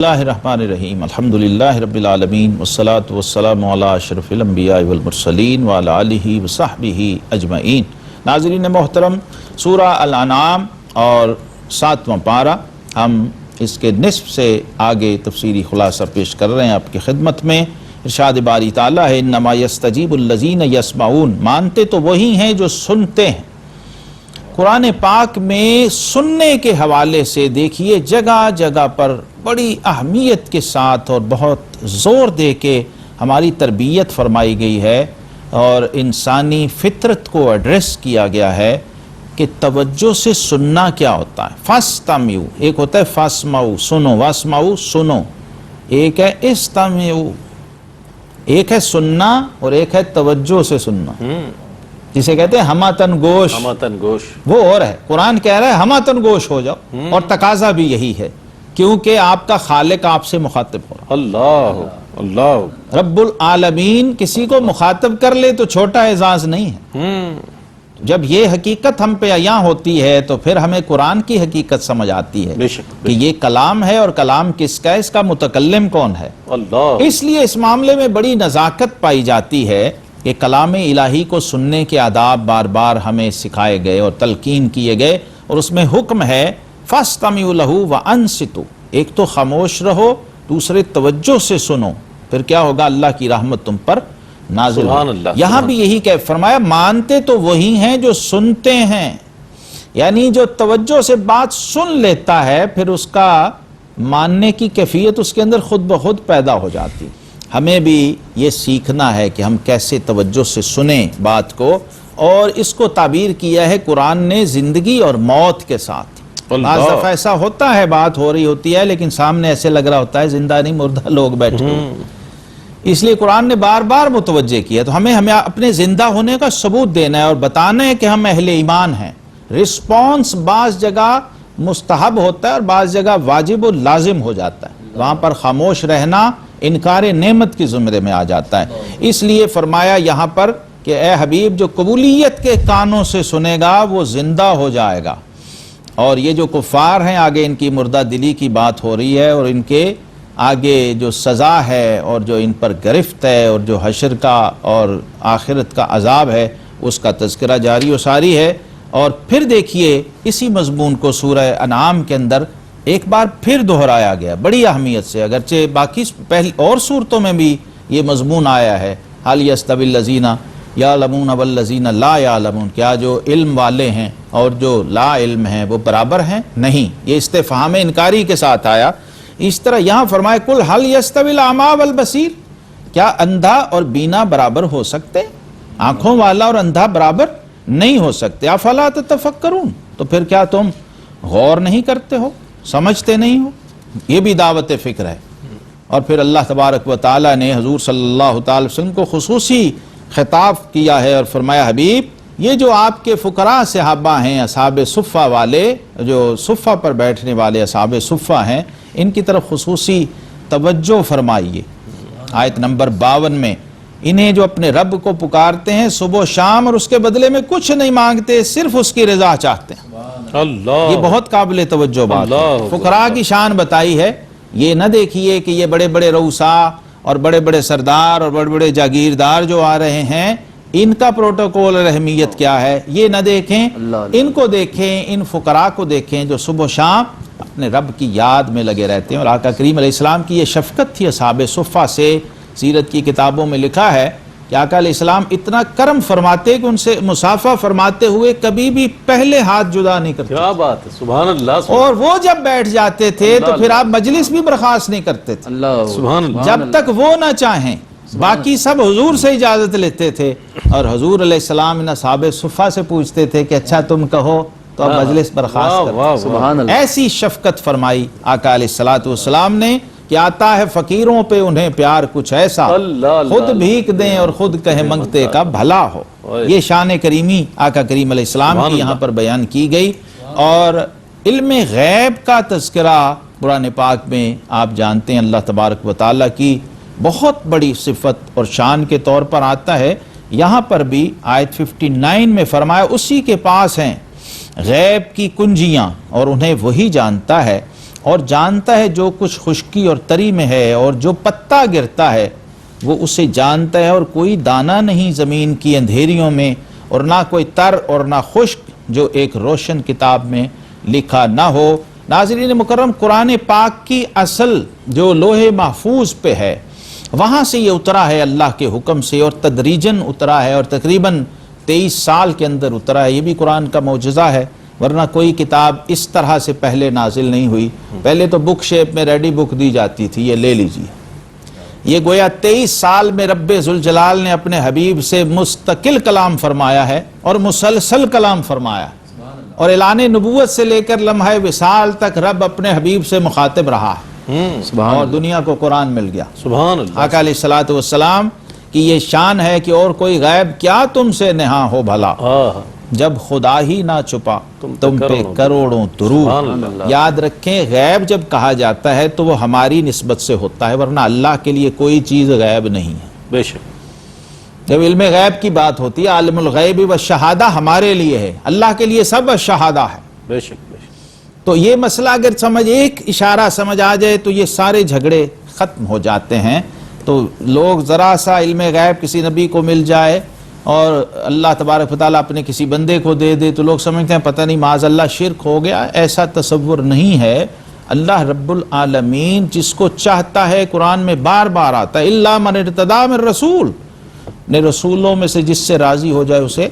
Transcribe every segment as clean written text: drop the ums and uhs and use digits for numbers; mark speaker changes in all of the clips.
Speaker 1: اللہ الرحمن الرحیم الحمدللہ رب العالمین والصلاة والسلام علی اشرف الانبیاء والمرسلین وعلی آلہ وصحبہ اجمعین۔ ناظرین محترم، سورہ الانعام اور 7واں پارہ، ہم اس کے نصف سے آگے تفسیری خلاصہ پیش کر رہے ہیں آپ کی خدمت میں۔ ارشاد باری تعالیٰ ہے انما یستجیب الذین یسمعون، مانتے تو وہی ہیں جو سنتے ہیں۔ قرآن پاک میں سننے کے حوالے سے دیکھیے جگہ جگہ پر بڑی اہمیت کے ساتھ اور بہت زور دے کے ہماری تربیت فرمائی گئی ہے اور انسانی فطرت کو ایڈریس کیا گیا ہے کہ توجہ سے سننا کیا ہوتا ہے۔ فاستمعوا، ایک ہوتا ہے فاسمعوا سنو، واسمعوا سنو، ایک ہے استمعوا، ایک ہے سننا اور ایک ہے توجہ سے سننا، جسے کہتے ہیں ہماتن گوش۔ وہ اور ہے، قرآن کہہ رہا ہے ہماتن گوش ہو جاؤ، اور تقاضا بھی یہی ہے کیونکہ آپ کا خالق آپ سے مخاطب ہو رہا ہے۔ اللہ رب العالمین کسی کو مخاطب کر لے تو چھوٹا اعزاز نہیں ہے۔ جب یہ حقیقت ہم پہ عیاں ہوتی ہے تو پھر ہمیں قرآن کی حقیقت سمجھ آتی ہے کہ یہ کلام ہے، اور کلام کس کا ہے، اس کا متکلم کون ہے۔ اس لیے اس معاملے میں بڑی نزاکت پائی جاتی ہے کہ کلام الہی کو سننے کے آداب بار بار ہمیں سکھائے گئے اور تلقین کیے گئے، اور اس میں حکم ہے فاستمعوا لہ وانصتوا، ایک تو خاموش رہو، دوسرے توجہ سے سنو، پھر کیا ہوگا، اللہ کی رحمت تم پر نازل ہو۔ یہاں بھی یہی کہ فرمایا مانتے تو وہی ہیں جو سنتے ہیں، یعنی جو توجہ سے بات سن لیتا ہے پھر اس کا ماننے کی کیفیت اس کے اندر خود بخود پیدا ہو جاتی۔ ہمیں بھی یہ سیکھنا ہے کہ ہم کیسے توجہ سے سنیں بات کو، اور اس کو تعبیر کیا ہے قرآن نے زندگی اور موت کے ساتھ۔ بعض دفعہ ایسا ہوتا ہے بات ہو رہی ہوتی ہے لیکن سامنے ایسے لگ رہا ہوتا ہے زندہ نہیں مردہ لوگ بیٹھے ہوئے، اس لیے قرآن نے بار بار متوجہ کیا۔ تو ہمیں اپنے زندہ ہونے کا ثبوت دینا ہے اور بتانا ہے کہ ہم اہل ایمان ہیں۔ رسپانس بعض جگہ مستحب ہوتا ہے اور بعض جگہ واجب و لازم ہو جاتا ہے، وہاں پر خاموش رہنا انکار نعمت کی زمرے میں آ جاتا ہے۔ اس لیے فرمایا یہاں پر کہ اے حبیب جو قبولیت کے کانوں سے سنے گا وہ زندہ ہو جائے گا، اور یہ جو کفار ہیں آگے ان کی مردہ دلی کی بات ہو رہی ہے، اور ان کے آگے جو سزا ہے اور جو ان پر گرفت ہے اور جو حشر کا اور آخرت کا عذاب ہے اس کا تذکرہ جاری و ساری ہے۔ اور پھر دیکھیے اسی مضمون کو سورہ انعام کے اندر ایک بار پھر دہرایا گیا بڑی اہمیت سے، اگرچہ باقی پہلی اور صورتوں میں بھی یہ مضمون آیا ہے، حل یستوی الذین یعلمون والذین لا یعلمون، کیا جو علم والے ہیں اور جو لا علم ہیں وہ برابر ہیں؟ نہیں، یہ استفہام انکاری کے ساتھ آیا۔ اس طرح یہاں فرمایا کل حل یستوی الاعمی والبصیر، کیا اندھا اور بینا برابر ہو سکتے؟ آنکھوں والا اور اندھا برابر نہیں ہو سکتے۔ افلا تتفکرون، تو پھر کیا تم غور نہیں کرتے ہو، سمجھتے نہیں ہو؟ یہ بھی دعوت فکر ہے۔ اور پھر اللہ تبارک و تعالی نے حضور صلی اللہ تعالی وسلم کو خصوصی خطاب کیا ہے اور فرمایا حبیب یہ جو آپ کے فقراء صحابہ ہیں، اصحاب صفہ والے، جو صفہ پر بیٹھنے والے اصحاب صفہ ہیں، ان کی طرف خصوصی توجہ فرمائیے۔ آیت نمبر 52 میں انہیں جو اپنے رب کو پکارتے ہیں صبح و شام اور اس کے بدلے میں کچھ نہیں مانگتے، صرف اس کی رضا چاہتے ہیں۔ یہ بہت قابل توجہ بات ہے۔ فقراء کی شان بتائی ہے، یہ نہ دیکھیے کہ یہ بڑے بڑے رؤساء اور بڑے بڑے سردار اور بڑے بڑے جاگیردار جو آ رہے ہیں ان کا پروٹوکول اور اہمیت کیا ہے، یہ نہ دیکھیں، ان کو دیکھیں، ان فقراء کو دیکھیں جو صبح و شام اپنے رب کی یاد میں لگے رہتے ہیں۔ اور آقا کریم علیہ السلام کی یہ شفقت تھی اصحاب صفہ سے۔ سیرت کی کتابوں میں لکھا ہے کہ آقا علیہ السلام اتنا کرم فرماتے کہ ان سے مسافہ فرماتے ہوئے کبھی بھی پہلے ہاتھ جدا نہیں کرتے۔
Speaker 2: کیا بات ہے، سبحان اللہ۔
Speaker 1: اور وہ جب بیٹھ جاتے تھے تو پھر آپ مجلس بھی برخاست نہیں کرتے تھے
Speaker 2: سبحان اللہ،
Speaker 1: جب تک وہ نہ چاہیں۔ باقی سب حضور سے اجازت لیتے تھے، اور حضور علیہ السلام ان اصحاب صفہ سے پوچھتے تھے کہ اچھا تم کہو تو اب مجلس برخاست کرتے۔
Speaker 2: سبحان اللہ،
Speaker 1: ایسی شفقت فرمائی آقا علیہ السلام نے کہ آتا ہے فقیروں پہ انہیں پیار کچھ ایسا، خود بھیک دیں اور خود کہیں منگتے کا بھلا ہو۔ یہ شان کریمی آقا کریم علیہ السلام کی یہاں پر بیان کی گئی۔ اور علم غیب کا تذکرہ قرآن پاک میں آپ جانتے ہیں اللہ تبارک و تعالیٰ کی بہت بڑی صفت اور شان کے طور پر آتا ہے۔ یہاں پر بھی آیت 59 میں فرمایا اسی کے پاس ہیں غیب کی کنجیاں اور انہیں وہی جانتا ہے، اور جانتا ہے جو کچھ خشکی اور تری میں ہے، اور جو پتا گرتا ہے وہ اسے جانتا ہے، اور کوئی دانہ نہیں زمین کی اندھیریوں میں، اور نہ کوئی تر اور نہ خشک جو ایک روشن کتاب میں لکھا نہ ہو۔ ناظرین مکرم، قرآن پاک کی اصل جو لوح محفوظ پہ ہے وہاں سے یہ اترا ہے اللہ کے حکم سے، اور تدریجاً اترا ہے، اور تقریباً 23 سال کے اندر اترا ہے۔ یہ بھی قرآن کا معجزہ ہے، ورنہ کوئی کتاب اس طرح سے پہلے نازل نہیں ہوئی۔ پہلے تو بک شیپ میں ریڈی بک دی جاتی تھی، یہ لے لیجیے۔ یہ گویا 23 سال میں رب ذوالجلال نے اپنے حبیب سے مستقل کلام فرمایا ہے اور مسلسل کلام فرمایا ہے، اور اعلان نبوت سے لے کر لمحہ وصال تک رب اپنے حبیب سے مخاطب رہا ہے، اور دنیا کو قرآن مل گیا۔
Speaker 2: سبحان اللہ۔
Speaker 1: آقا علیہ الصلوۃ والسلام کی یہ شان ہے کہ اور کوئی غیب کیا تم سے نہاں ہو بھلا، جب خدا ہی نہ چھپا تم پہ کروڑوں درود۔ یاد رکھیں، غیب جب کہا جاتا ہے تو وہ ہماری نسبت سے ہوتا ہے، ورنہ اللہ کے لیے کوئی چیز غیب نہیں ہے۔
Speaker 2: بے شک۔
Speaker 1: جب علم غیب کی بات ہوتی ہے، عالم الغیب والشہادہ ہمارے لیے ہے، اللہ کے لیے سب شہادہ ہے۔
Speaker 2: بے شک بے شک۔
Speaker 1: تو یہ مسئلہ اگر ایک اشارہ سمجھ آ جائے تو یہ سارے جھگڑے ختم ہو جاتے ہیں۔ تو لوگ ذرا سا علم غیب کسی نبی کو مل جائے اور اللہ تبارک و تعالیٰ اپنے کسی بندے کو دے دے تو لوگ سمجھتے ہیں پتہ نہیں معاذ اللہ شرک ہو گیا۔ ایسا تصور نہیں ہے۔ اللہ رب العالمین جس کو چاہتا ہے، قرآن میں بار بار آتا ہے، الا من ارتضی من رسول، نے رسولوں میں سے جس سے راضی ہو جائے اسے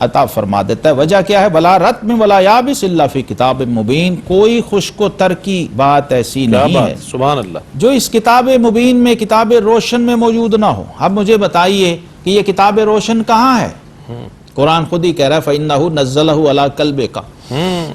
Speaker 1: عطا فرما دیتا ہے۔ وجہ کیا ہے؟ ولا رتم ولا یابس الا فی کتاب مبین، کوئی خشک و تر کی بات ایسی نہیں ہے
Speaker 2: سبحان اللہ،
Speaker 1: جو اس کتاب مبین میں، کتاب روشن میں موجود نہ ہو۔ اب مجھے بتائیے کہ یہ کتاب روشن کہاں ہے؟ قرآن خود ہی کہہ رہا ہے فَإِنَّهُ نَزَّلَهُ عَلَىٰ قَلْبِكَ،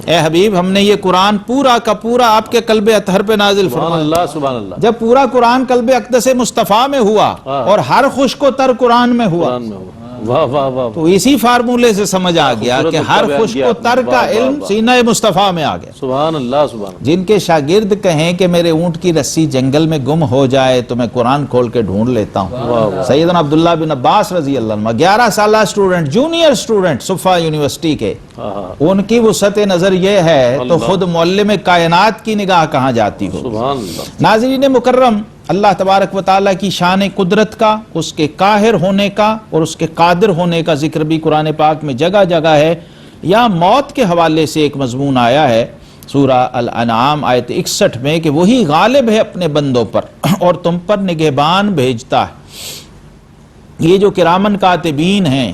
Speaker 1: اے حبیب ہم نے یہ قرآن پورا کا پورا آپ کے قلب اطہر پہ نازل
Speaker 2: سبحان
Speaker 1: فرمایا۔
Speaker 2: اللہ سبحان اللہ۔
Speaker 1: جب پورا قرآن قلب اقدس مصطفیٰ میں ہوا اور ہر خشک و تر قرآن میں ہوا،
Speaker 2: قرآن میں ہوا۔ واہ واہ واہ۔
Speaker 1: تو اسی فارمولے سے سمجھ آ گیا کہ ہر خشک و تر کا علم سینہ مصطفیٰ میں آ گیا۔
Speaker 2: سبحان اللہ سبحان اللہ۔
Speaker 1: جن کے شاگرد کہیں کہ میرے اونٹ کی رسی جنگل میں گم ہو جائے تو میں قرآن کھول کے ڈھونڈ لیتا ہوں۔ سیدنا عبداللہ بن عباس رضی اللہ عنہ 11 سالہ سٹوڈنٹ، جونیئر سٹوڈنٹ صفا یونیورسٹی کے، ان کی وسعت نظر یہ ہے تو خود معلم کائنات کی نگاہ کہاں جاتی ہو۔
Speaker 2: سبحان اللہ۔
Speaker 1: ناظرین مکرم، اللہ تبارک و تعالیٰ کی شان قدرت کا، اس کے قاہر ہونے کا اور اس کے قادر ہونے کا ذکر بھی قرآن پاک میں جگہ جگہ ہے۔ یا موت کے حوالے سے ایک مضمون آیا ہے سورہ الانعام آیت 61 میں کہ وہی غالب ہے اپنے بندوں پر اور تم پر نگہبان بھیجتا ہے۔ یہ جو کرامن کاتبین ہیں،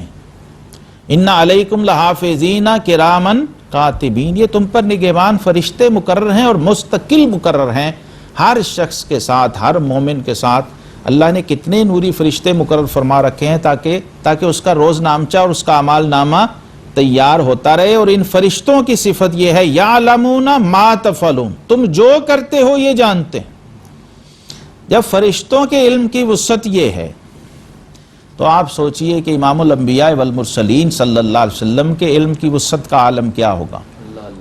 Speaker 1: ان علیکم لحافظین کرامن کاتبین، یہ تم پر نگہبان فرشتے مقرر ہیں اور مستقل مقرر ہیں ہر شخص کے ساتھ، ہر مومن کے ساتھ۔ اللہ نے کتنے نوری فرشتے مقرر فرما رکھے ہیں تاکہ اس کا روز نامچہ اور اس کا اعمال نامہ تیار ہوتا رہے۔ اور ان فرشتوں کی صفت یہ ہے یعلمون ما تفعلون، تم جو کرتے ہو یہ جانتے ہیں۔ جب فرشتوں کے علم کی وسعت یہ ہے تو آپ سوچئے کہ امام الانبیاء والمرسلین صلی اللہ علیہ وسلم کے علم کی وسعت کا عالم کیا ہوگا۔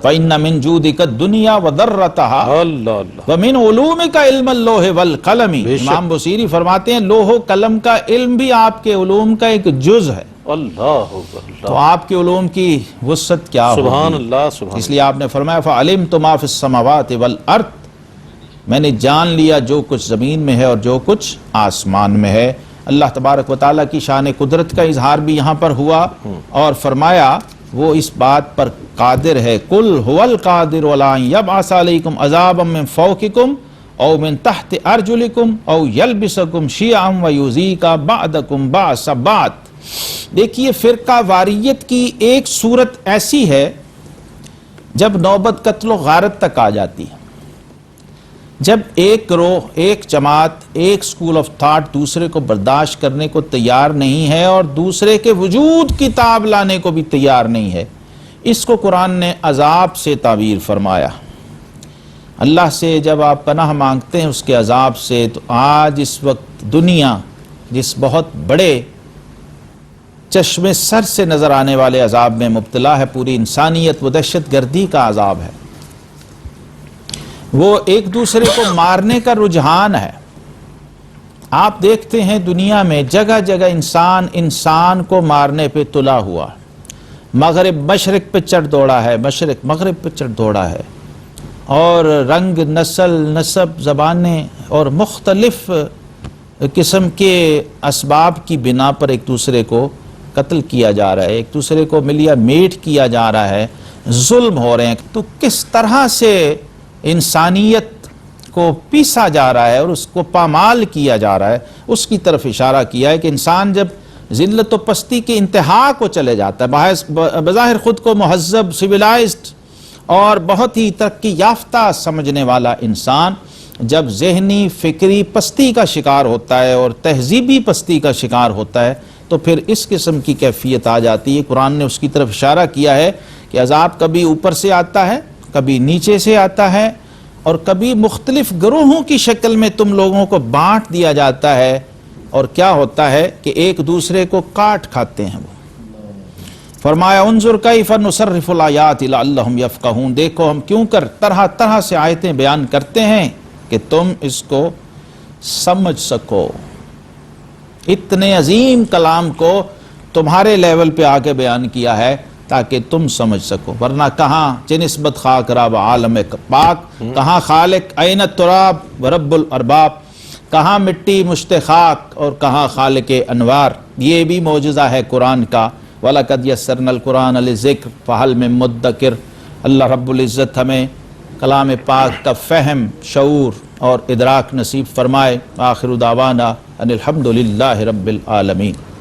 Speaker 1: فَإِنَّ مِن جُودِكَ الدُّنْيَا وَذَرَّتَهَا
Speaker 2: اللہ اللہ۔
Speaker 1: وَمِنْ عُلُومِكَ علم اللوح والقلم، امام بصیری فرماتے ہیں لوح و قلم کا علم بھی آپ کے علوم کا ایک جز ہے۔
Speaker 2: اللہ اللہ۔
Speaker 1: تو آپ کے علوم کی وسعت کیا ہوگی؟
Speaker 2: سبحان اللہ سبحان
Speaker 1: اس لیے آپ نے فرمایا فَعَلِمْتُ مَا فِي السَّمَوَاتِ وَالْأَرْضِ، میں نے جان لیا جو کچھ زمین میں ہے اور جو کچھ آسمان میں ہے۔ اللہ تبارک و تعالیٰ کی شان قدرت کا اظہار بھی یہاں پر ہوا اور فرمایا وہ اس بات پر قادر ہے قل هو القادر ولا يبعث عليكم عذابا من فوقكم او من تحت ارجلكم او يلبسكم شيعا ويذيق بعضكم بعض بعض۔ دیکھیے فرقہ واریت کی ایک صورت ایسی ہے جب نوبت قتل و غارت تک آ جاتی ہے، جب ایک گروہ، ایک جماعت، ایک سکول آف تھاٹ دوسرے کو برداشت کرنے کو تیار نہیں ہے اور دوسرے کے وجود کی تاب لانے کو بھی تیار نہیں ہے، اس کو قرآن نے عذاب سے تعبیر فرمایا۔ اللہ سے جب آپ پناہ مانگتے ہیں اس کے عذاب سے، تو آج اس وقت دنیا جس بہت بڑے چشم سر سے نظر آنے والے عذاب میں مبتلا ہے، پوری انسانیت وہ دہشت گردی کا عذاب ہے، وہ ایک دوسرے کو مارنے کا رجحان ہے۔ آپ دیکھتے ہیں دنیا میں جگہ جگہ انسان کو مارنے پہ تلا ہوا، مغرب مشرق پہ چڑھ دوڑا ہے، مشرق مغرب پہ چڑھ دوڑا ہے، اور رنگ، نسل، نسب، زبانیں اور مختلف قسم کے اسباب کی بنا پر ایک دوسرے کو قتل کیا جا رہا ہے، ایک دوسرے کو ملیا میٹ کیا جا رہا ہے، ظلم ہو رہے ہیں، تو کس طرح سے انسانیت کو پیسا جا رہا ہے اور اس کو پامال کیا جا رہا ہے، اس کی طرف اشارہ کیا ہے کہ انسان جب ذلت و پستی کی انتہا کو چلے جاتا ہے، بظاہر خود کو مہذب، سویلائزڈ اور بہت ہی ترقی یافتہ سمجھنے والا انسان جب ذہنی فکری پستی کا شکار ہوتا ہے اور تہذیبی پستی کا شکار ہوتا ہے تو پھر اس قسم کی کیفیت آ جاتی ہے۔ قرآن نے اس کی طرف اشارہ کیا ہے کہ عذاب کبھی اوپر سے آتا ہے، کبھی نیچے سے آتا ہے، اور کبھی مختلف گروہوں کی شکل میں تم لوگوں کو بانٹ دیا جاتا ہے، اور کیا ہوتا ہے کہ ایک دوسرے کو کاٹ کھاتے ہیں۔ وہ فرمایا انظر کیف نصرف الآیات لعلہم یفقہون، دیکھو ہم کیوں کر طرح طرح سے آیتیں بیان کرتے ہیں کہ تم اس کو سمجھ سکو۔ اتنے عظیم کلام کو تمہارے لیول پہ آ کے بیان کیا ہے تاکہ تم سمجھ سکو، ورنہ کہاں چہ نسبت خاک راب عالم پاک، کہاں خالق عین التراب ورب الارباب، کہاں مٹی مشت خاک اور کہاں خالق انوار۔ یہ بھی معجزہ ہے قرآن کا، وَلَقَدْ يَسَّرْنَا الْقُرْآنَ لِلذِّكْرِ فَهَلْ مِن مُدَّكِرٍ۔ اللہ رب العزت ہمیں کلام پاک کا فہم، شعور اور ادراک نصیب فرمائے۔ آخر دعوانا ان الحمد للہ رب العالمین۔